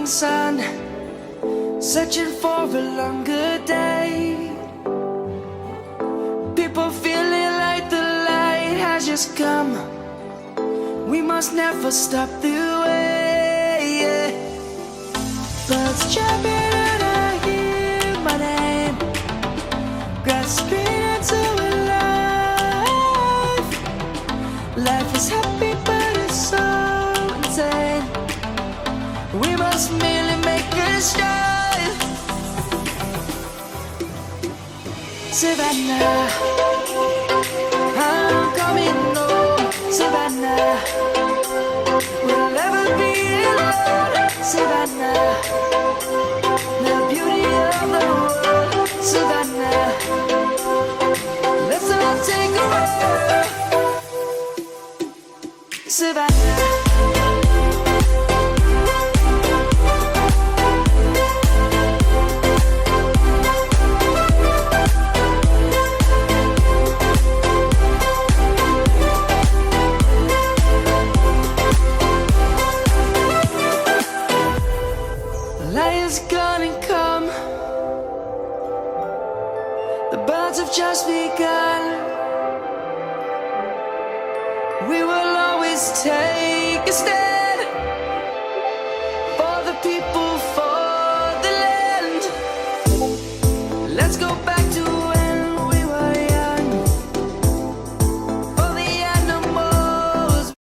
morning sun, searching for a longer day. People feeling like the light has just come. We must never stop the way. Birds jumping and I hear my name, grasping into a life. Life is happy but it's so insane. We must merely make a start. Savannah, I'm coming home. Savannah, we'll never be alone. Savannah, the beauty of the world. Savannah, let's all take a ride. Savannah. Lion's gonna come. The birds have just begun. We will always take a stand.